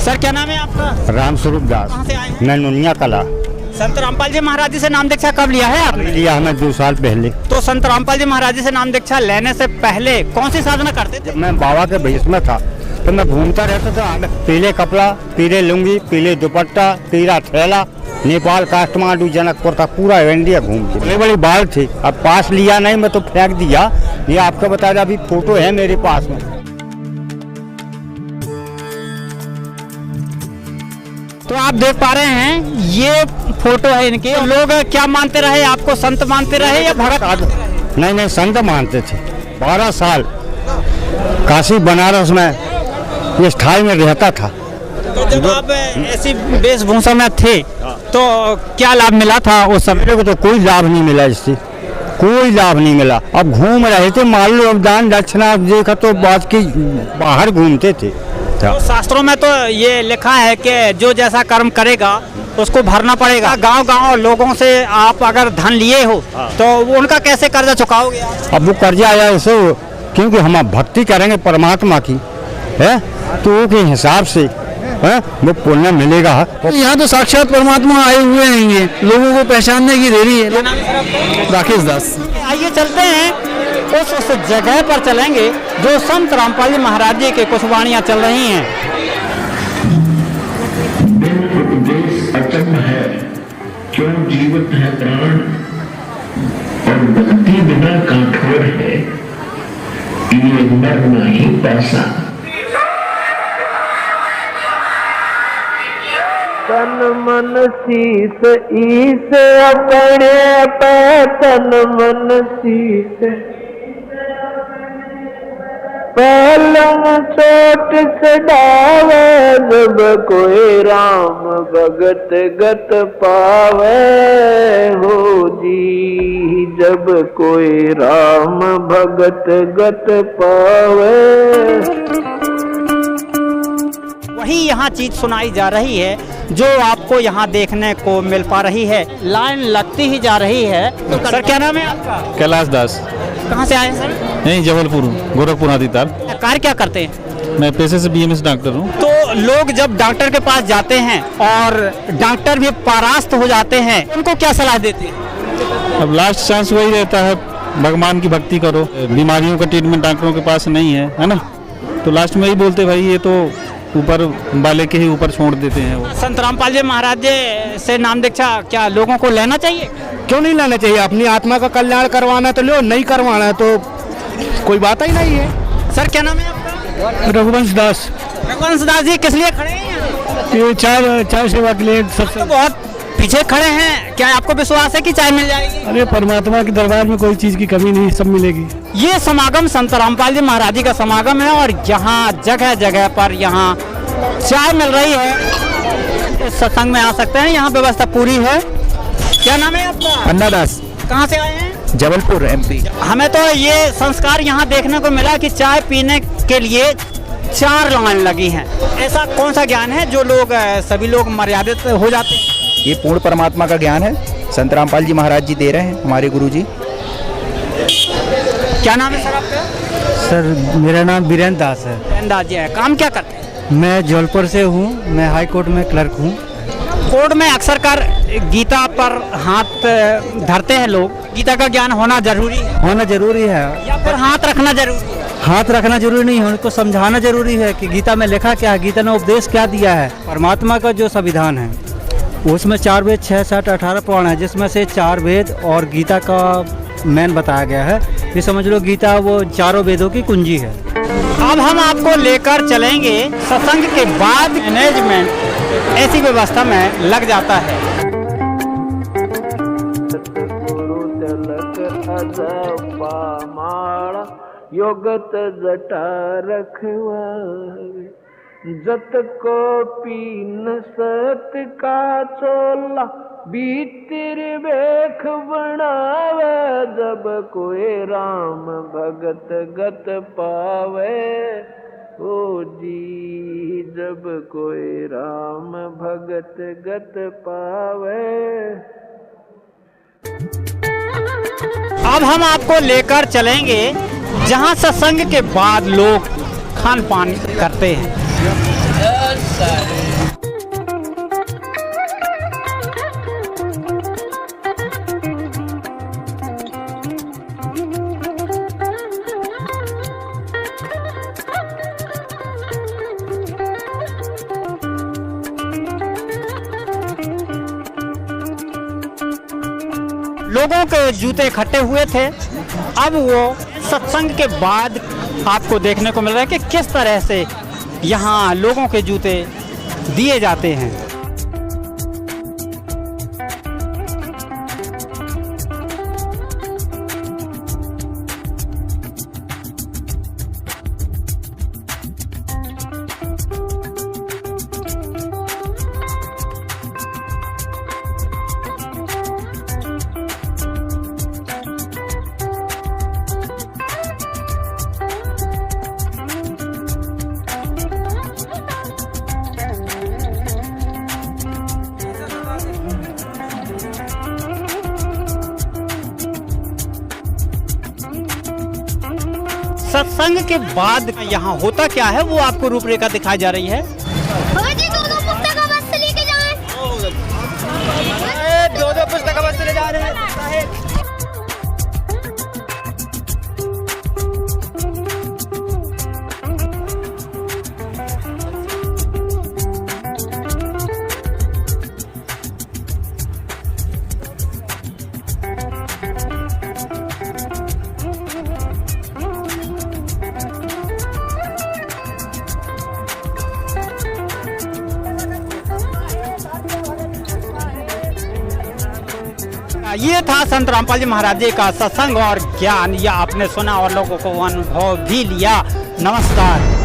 Sir क्या नाम है आपका? रामस्वरूप दास। कहाँ से आए हैं? मैं नुनिया कला। संत रामपाल जी महाराज जी से नाम दीक्षा कब लिया है आपने? लिया हमें 2 साल पहले। तो संत रामपाल जी महाराज जी से नाम दीक्षा लेने से पहले कौन सी साधना करते थे? जब मैं बाबा के भेष में था तो मैं घूमता रहता था, पीले कपड़ा, पीले लुंगी, पीले दुपट्टा, पीला थैला, नेपाल, काठमांडू, जनकपुर तक पूरा इंडिया घूम के। बड़ी बड़ी बाल थी, अब पास लिया नहीं, मैं तो फेंक दिया। ये आपको बता दें, अभी फोटो है मेरे पास में। तो आप देख पा रहे हैं ये फोटो है इनकी। लोग क्या मानते रहे आपको, संत मानते रहे या भगत? नहीं, संत मानते थे। 12 साल काशी बनारस में ये स्थाई में रहता था। तो जब आप ऐसी वेशभूषा में थे तो क्या लाभ मिला था उस समय? मेरे को तो कोई लाभ नहीं मिला इससे, कोई लाभ नहीं मिला। अब घूम रहे थे, मान लो अब दान दक्षिणा देखा तो बात की बाहर घूमते थे। तो शास्त्रों में तो ये लिखा है कि जो जैसा कर्म करेगा उसको भरना पड़ेगा। गांव-गांव लोगों से आप अगर धन लिए हो तो उनका कैसे कर्जा चुकाओगे? अब वो कर्जा आया ऐसे, क्योंकि हम भक्ति करेंगे परमात्मा की है तो के हिसाब से है वो पुण्य मिलेगा। यहाँ तो साक्षात परमात्मा आए हुए हैं, ये लोगों को पहचानने की देरी है। राकेश दास। आइए चलते हैं उस जगह पर चलेंगे जो संत रामपाल जी महाराज जी की कुछ वाणियाँ चल रही हैं। उपदेश अचम है, क्यों जीवित है प्राण, और भक्ति बिना काठोर है, ये मर नहीं पासा। तन मन शीस ईस अपने पे, तन मन शीस पलंग चोट चढ़ावे, जब कोई राम भगत गत पावे हो जी, जब कोई राम भगत गत पावे। वही यहाँ चीज सुनाई जा रही है जो आपको यहाँ देखने को मिल पा रही है। लाइन लगती ही जा रही है। तो सर क्या नाम है आपका? कैलाश दास। कहाँ से आए हैं सर? नहीं, जबलपुर, गोरखपुर आदिताल। कार्य क्या करते हैं? मैं पेशे से बीएमएस डॉक्टर हूँ। तो लोग जब डॉक्टर के पास जाते हैं और डॉक्टर भी परास्त हो जाते हैं, उनको क्या सलाह देते हैं? अब लास्ट चांस वही रहता है, भगवान की भक्ति करो। बीमारियों का ट्रीटमेंट डॉक्टरों के पास नहीं है ना, तो लास्ट में यही बोलते भाई ये तो ऊपर वाले के ही ऊपर छोड़ देते हैं वो। संत रामपाल जी महाराज जी से नाम दीक्षा क्या लोगों को लेना चाहिए? क्यों नहीं लेना चाहिए? अपनी आत्मा का कल्याण करवाना तो लो, नहीं करवाना तो कोई बात ही नहीं है। सर क्या नाम है आपका? रघुवंश दास। रघुवंश दास जी किस लिए खड़े हैं? ये चाय सेवा के लिए सबसे। तो बहुत पीछे खड़े हैं, क्या आपको विश्वास है कि चाय मिल जाएगी? अरे परमात्मा के दरबार में कोई चीज की कमी नहीं, सब मिलेगी। ये समागम संत रामपाल जी महाराज जी का समागम है और यहाँ जगह जगह पर यहाँ चाय मिल रही है। इस सत्संग में आ सकते हैं, यहाँ व्यवस्था पूरी है। क्या नाम है आपका? अन्ना दास। कहाँ से आए हैं? जबलपुर एमपी। हमें तो ये संस्कार यहाँ देखने को मिला कि चाय पीने के लिए 4 लाइन लगी हैं। ऐसा कौन सा ज्ञान है जो लोग सभी लोग मर्यादित हो जाते हैं? ये पूर्ण परमात्मा का ज्ञान है, संत रामपाल जी महाराज जी दे रहे हैं, हमारे गुरु जी। क्या नाम है सर आपका? सर मेरा नाम वीरेंद्र दास है। वीरेंद्र दास जी है। काम क्या करते हैं? मैं जबलपुर से हूँ, मैं हाई कोर्ट में क्लर्क हूँ। कोर्ट में अक्सर कर गीता पर हाथ धरते हैं लोग। गीता का ज्ञान होना जरूरी है? होना जरूरी है, या फिर हाथ रखना जरूरी है? हाथ रखना जरूरी नहीं है, उनको समझाना जरूरी है कि गीता में लिखा क्या है, गीता ने उपदेश क्या दिया है। परमात्मा का जो संविधान है उसमें 4 वेद 6, 7, 18 पुराण है, जिसमें से 4 वेद और गीता का मेन बताया गया है। ये समझ लो गीता वो 4 वेदों की कुंजी है। अब हम आपको लेकर चलेंगे सत्संग के बाद। मैनेजमेंट ऐसी व्यवस्था में लग जाता है। योगत जटा रखवावे, जत को पीन सत का चोला, भीतर बेख बनावे, जब कोई राम भगत गत पावे ओ जी, जब कोई राम भगत गत पावे। अब हम आपको लेकर चलेंगे जहां सत्संग के बाद लोग खान पान करते हैं। लोगों के जूते इकट्ठे हुए थे। अब वो सत्संग के बाद आपको देखने को मिल रहा है कि किस तरह से यहाँ लोगों के जूते दिए जाते हैं। सत्संग के बाद यहाँ होता क्या है वो आपको रूपरेखा दिखाई जा रही है। दोनों पुस्तक बस से लेके जाएं। दो पुस्तक बस से ले जा रहे हैं। ये था संत रामपाल जी महाराज जी का सत्संग और ज्ञान, या आपने सुना और लोगों को अनुभव भी लिया। नमस्कार।